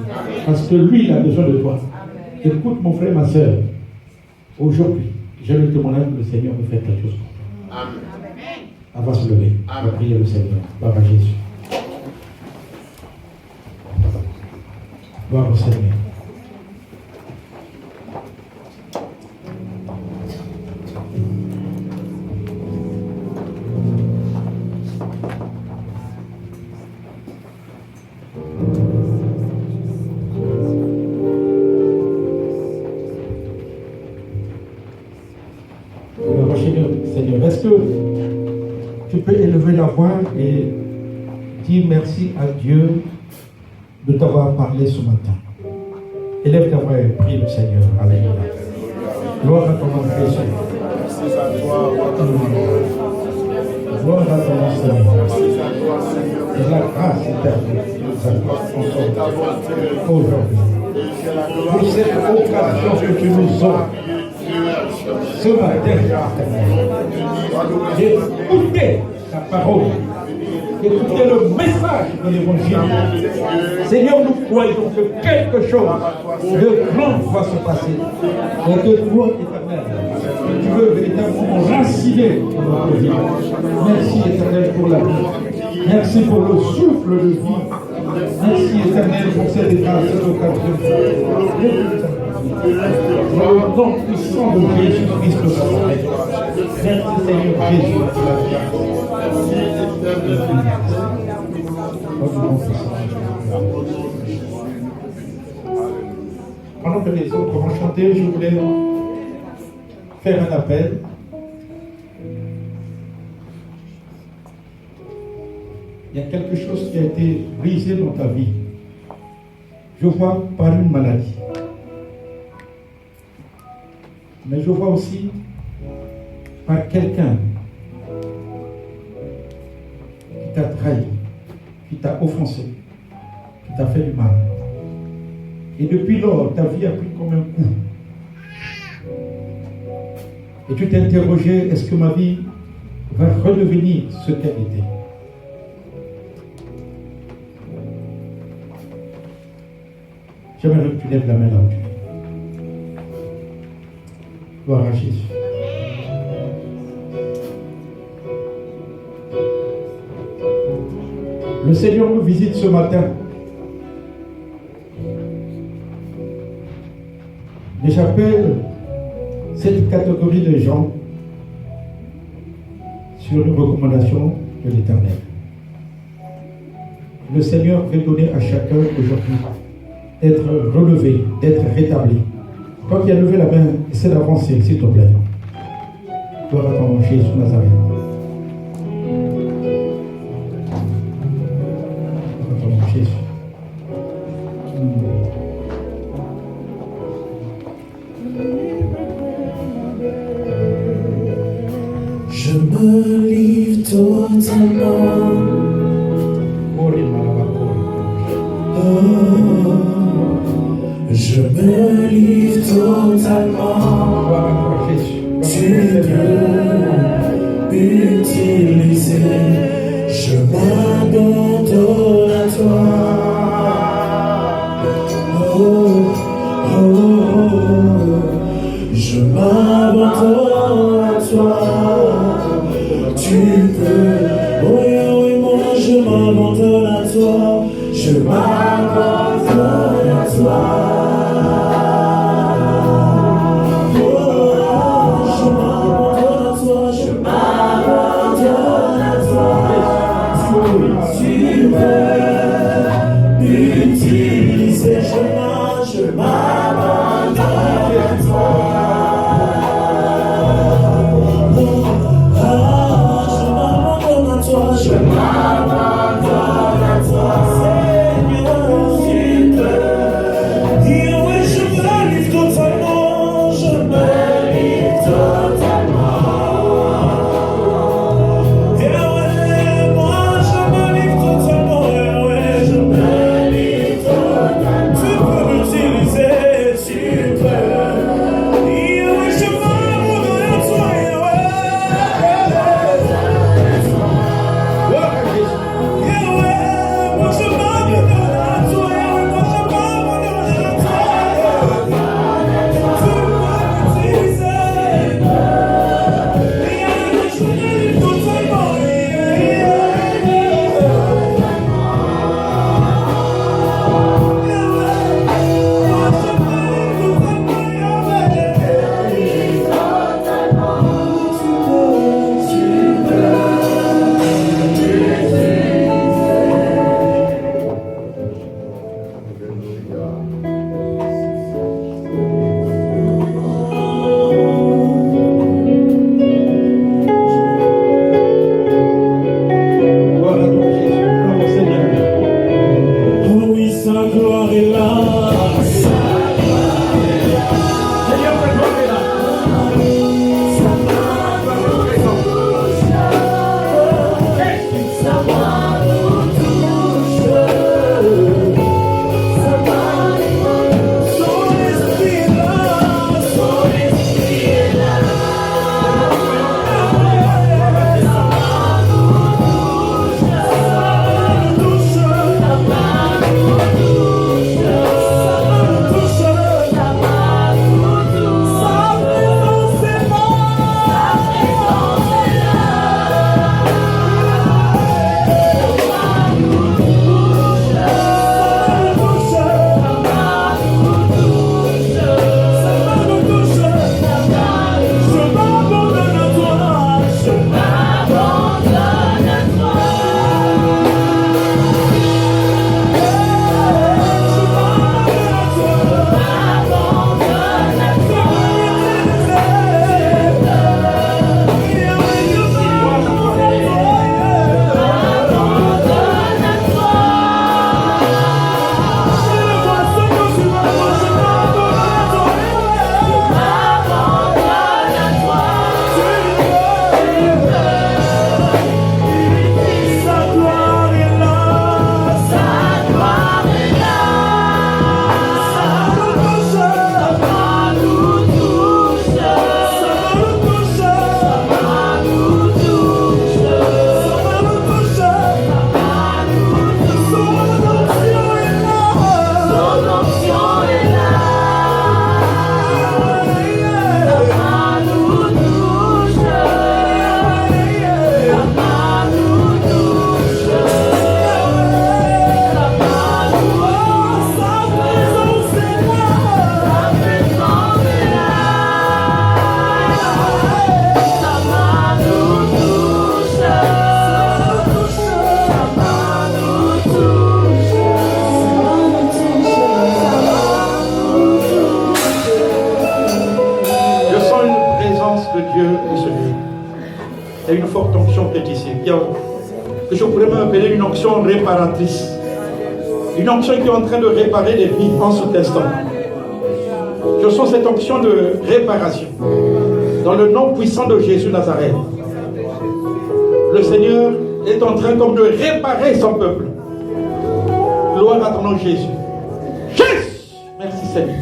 Parce que lui, il a besoin de toi. Écoute, mon frère, ma soeur. Aujourd'hui, j'ai le témoignage que le Seigneur me fait quelque chose pour toi. Amen. On va se lever. On va prier le Seigneur. Gloire à Jésus. Gloire au Seigneur. Seigneur, est-ce que tu peux élever la voix et dire merci à Dieu de t'avoir parlé ce matin? Élève ta voix et prie le Seigneur. Alléluia. Gloire à ton nom, Jésus. Gloire à ton nom, Seigneur. Et la grâce éternelle aujourd'hui. Pour cette occasion que tu nous offres ce matin, d'écouter ta parole, d'écouter le message de l'évangile. Seigneur, nous croyons que quelque chose de grand va se passer. Et que toi, éternel, tu veux véritablement raciner dans notre vie. Merci, éternel, pour la vie. Merci pour le souffle de vie. Merci, éternel, pour cette grâce, cette occasion. Dans le nom puissant de Jésus-Christ de Nazareth. Merci Seigneur Jésus pour la Pendant que les autres vont chanter, je voulais faire un appel. Il y a quelque chose qui a été brisé dans ta vie. Je vois par une maladie. Mais je vois aussi par quelqu'un qui t'a trahi, qui t'a offensé, qui t'a fait du mal. Et depuis lors, ta vie a pris comme un coup. Et tu t'es interrogé, est-ce que ma vie va redevenir ce qu'elle était? J'aimerais que tu lèves la main là où tu es. Gloire à Jésus. Le Seigneur nous visite ce matin. Mais j'appelle cette catégorie de gens sur une recommandation de l'Éternel. Le Seigneur veut donner à chacun aujourd'hui d'être relevé, d'être rétabli. Toi qui as levé la main, essaie d'avancer, s'il te plaît. Gloire à ton nom, Jésus Nazareth. Gloire à ton nom, Jésus. Je me livre totalement. Je me livre totalement. Tu peux m'utiliser. Je m'abandonne à toi. Oh, oh, oh. Je m'abandonne à toi. Tu peux. Oh, oui, moi je m'abandonne à toi. Je m'abandonne à toi. Il y a une forte onction qui est ici. Que je pourrais m'appeler une onction réparatrice. Une onction qui est en train de réparer les vies en cet instant. Je sens cette onction de réparation. Dans le nom puissant de Jésus Nazareth. Le Seigneur est en train comme de réparer son peuple. Gloire à ton nom Jésus. Jésus! Merci Seigneur.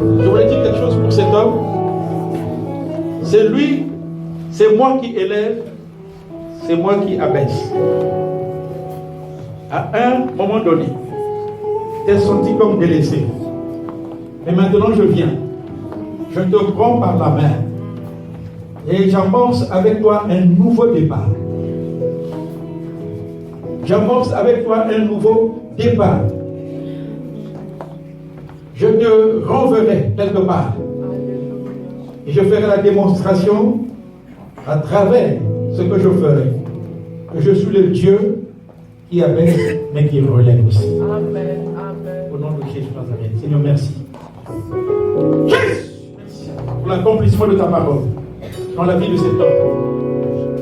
Je voulais dire quelque chose pour cet homme. C'est lui, c'est moi qui élève, c'est moi qui abaisse. À un moment donné, tu es senti comme délaissé. Mais maintenant je viens. Je te prends par la main. Et j'amorce avec toi un nouveau départ. J'amorce avec toi un nouveau départ. Je te renverrai quelque part. Et je ferai la démonstration à travers ce que je ferai. Que je suis le Dieu qui abaisse, mais qui relève aussi. Amen. Amen. Au nom de Jésus Nazareth. Seigneur, merci. Jésus! Merci pour l'accomplissement de ta parole dans la vie de cet homme.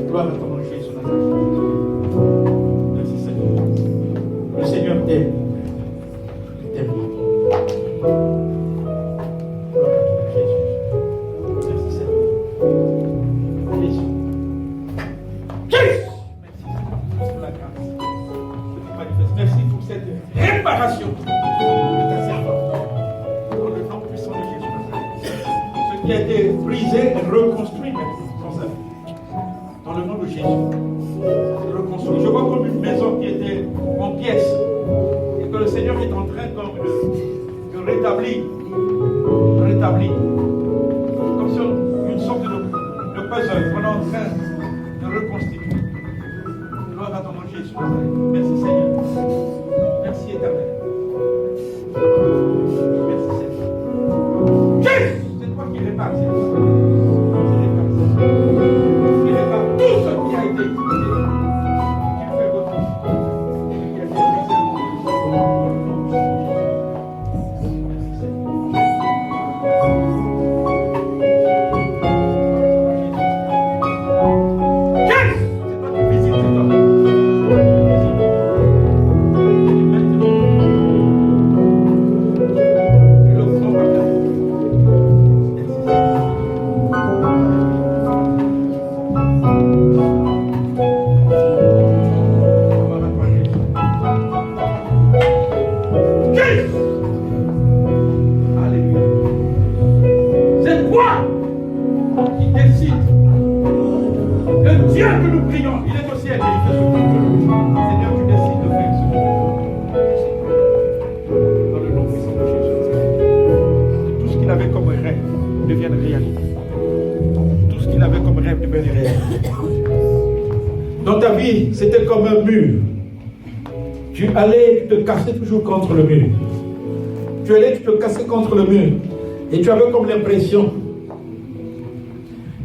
Gloire à ton nom, Jésus Nazareth. Merci, Seigneur. Le Seigneur t'aime. Il t'aime. Gloire à ton nom, Jésus. Merci, Seigneur. Jésus. Jésus! Merci pour la grâce. Merci pour cette réparation de ta servante. Dans le nom puissant de Jésus Nazareth. Ce qui a été brisé est reconstruit maintenant dans sa vie. Dans le nom de Jésus. Reconstruit. Je vois comme une maison qui était en pièces. Et que le Seigneur est en train comme de rétablir. De rétablir. Comme sur une sorte de puzzle qu'on est en train de reconstituer. Gloire à ton nom Jésus. Merci Seigneur. Merci éternel. Merci Seigneur. Jésus, c'est toi qui répares. Qui répare tout ce qui a été utilisé. Tu fais votre vie. Qui a été brisé. Merci Seigneur. Jésus, c'est toi qui visites cet homme. C'était comme un mur. Tu allais te casser toujours contre le mur. Tu allais te casser contre le mur. Et tu avais comme l'impression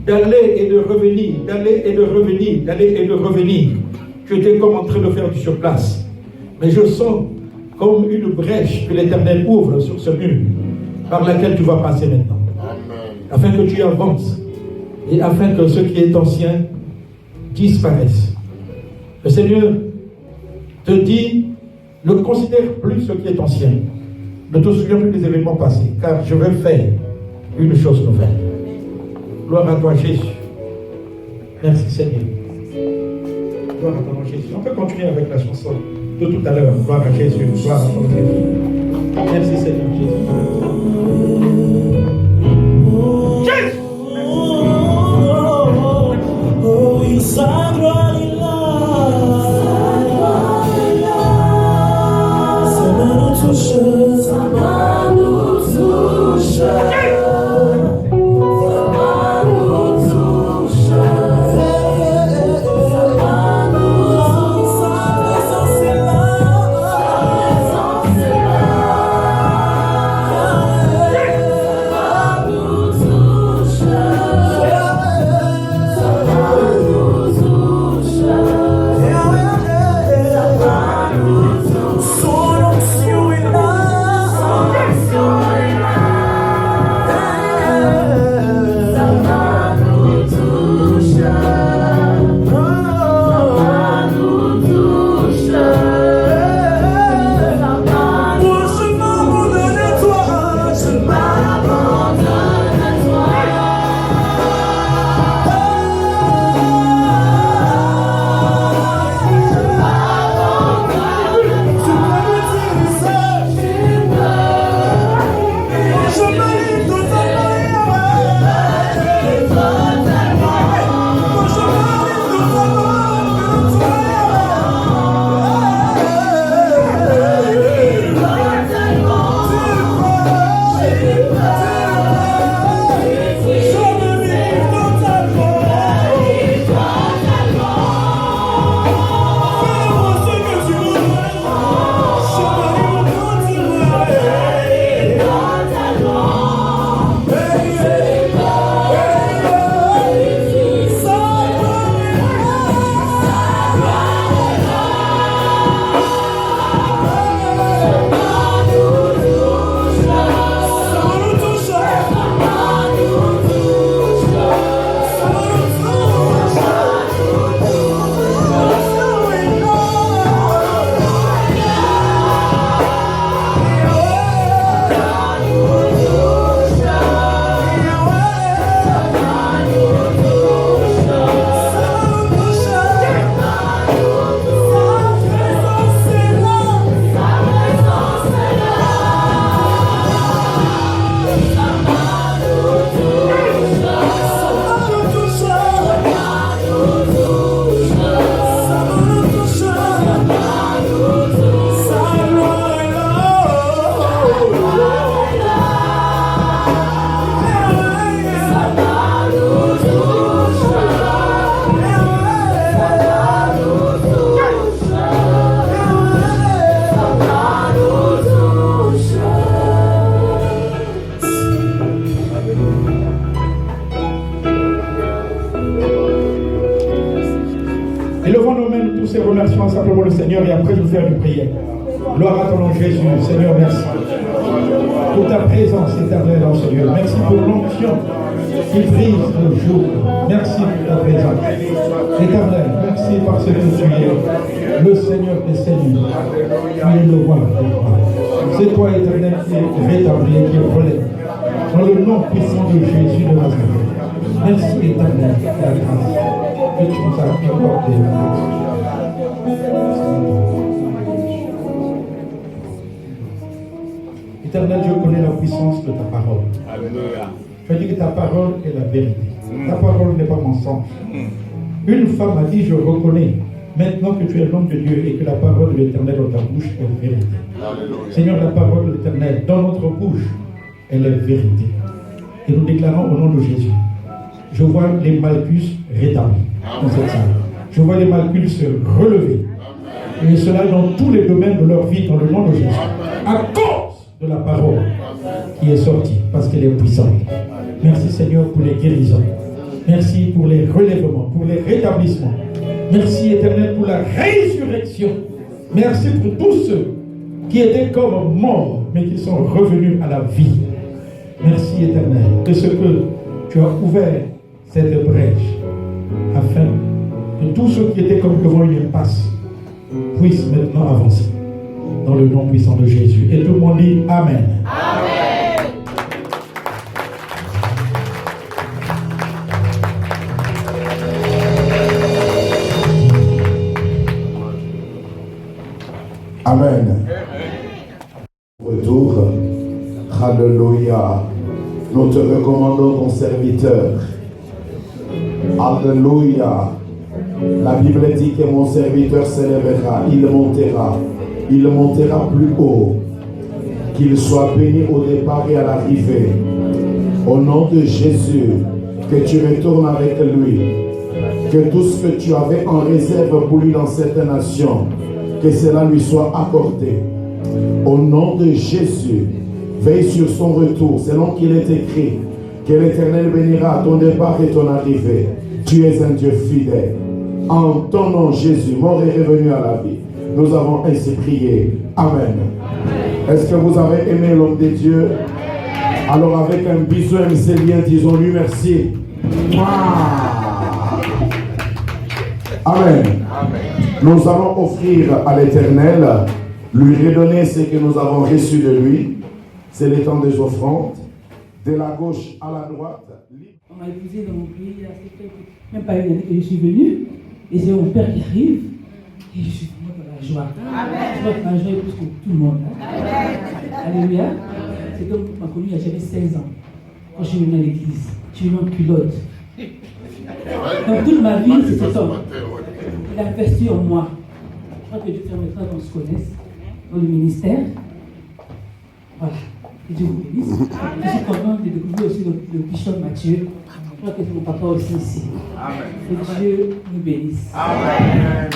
d'aller et de revenir, d'aller et de revenir, d'aller et de revenir. Tu étais comme en train de faire du surplace. Mais je sens comme une brèche que l'Éternel ouvre sur ce mur par laquelle tu vas passer maintenant. Amen. Afin que tu avances et afin que ce qui est ancien disparaisse. Le Seigneur te dit, ne considère plus ce qui est ancien. Ne te souviens plus des événements passés, car je vais faire une chose nouvelle. Gloire à toi, Jésus. Merci, Seigneur. Gloire à ton nom, Jésus. On peut continuer avec la chanson de tout à l'heure. Gloire à Jésus. Gloire à ton nom, Jésus. Merci, Seigneur, Jésus. Jésus! Oh, il sa gloire est là. Sa main nous touche. Sa main nous touche. Élevons nos mains tous ces remerciements simplement le Seigneur et après nous faire une prière. Gloire à ton nom Jésus. Seigneur, merci pour ta présence éternelle en ce lieu. Merci pour l'onction qui brise le jour. Merci pour ta présence éternelle. Merci parce que tu es le Seigneur des Seigneurs. Tu es le roi des rois. C'est toi éternel qui est rétabli, qui est relève. Dans le nom puissant de Jésus de Nazareth. Merci éternel de ta grâce que tu nous as accordée. Éternel, je connais la puissance de ta parole. Alléluia. Je dis que ta parole est la vérité. Ta parole n'est pas mensonge. Une femme a dit, je reconnais maintenant que tu es l'homme de Dieu et que la parole de l'Éternel dans ta bouche est la vérité. Alléluia. Seigneur, la parole de l'Éternel dans notre bouche est la vérité. Et nous déclarons au nom de Jésus. Je vois les Malchus rétablis dans cette salle. Je vois les Malchus se relever. Et cela dans tous les domaines de leur vie dans le nom de Jésus. À cause de la parole qui est sortie, parce qu'elle est puissante. Merci Seigneur pour les guérisons. Merci pour les relèvements, pour les rétablissements. Merci Éternel pour la résurrection. Merci pour tous ceux qui étaient comme morts, mais qui sont revenus à la vie. Merci Éternel de ce que tu as ouvert cette brèche afin que tous ceux qui étaient comme devant une impasse puissent maintenant avancer dans le nom puissant de Jésus. Et tout le monde dit Amen. Amen. Amen. Retour. Alléluia. Nous te recommandons ton serviteur. Alléluia. La Bible dit que mon serviteur s'élèvera, il montera plus haut, qu'il soit béni au départ et à l'arrivée. Au nom de Jésus, que tu retournes avec lui, que tout ce que tu avais en réserve pour lui dans cette nation, que cela lui soit accordé. Au nom de Jésus, veille sur son retour, selon qu'il est écrit, que l'Éternel bénira ton départ et ton arrivée. Tu es un Dieu fidèle. En ton nom, Jésus, mort et revenu à la vie. Nous avons ainsi prié. Amen. Est-ce que vous avez aimé l'homme de Dieu? Alors avec un bisou, un lien, disons-lui merci. Amen. Nous allons offrir à l'Éternel, lui redonner ce que nous avons reçu de lui. C'est le temps des offrandes. De la gauche à la droite. On m'a épousé dans mon pays, il y a même pas une année que je suis venu. Et c'est mon père qui arrive. Et je suis vraiment dans la joie. Amen. La joie est plus que tout le monde. Amen. Alléluia. C'est comme ma connue, j'avais 16 ans. Quand je suis venu à l'église, je suis venu en culotte. Donc toute ma vie, c'est cet homme. Il a investi en moi. Je crois que Dieu permettra qu'on se connaisse dans le ministère. Voilà. Que Dieu vous bénisse. Je suis content de découvrir aussi le bishop Mathieu. Je crois que c'est mon papa aussi ici. Amen. Que Dieu nous bénisse. Amen.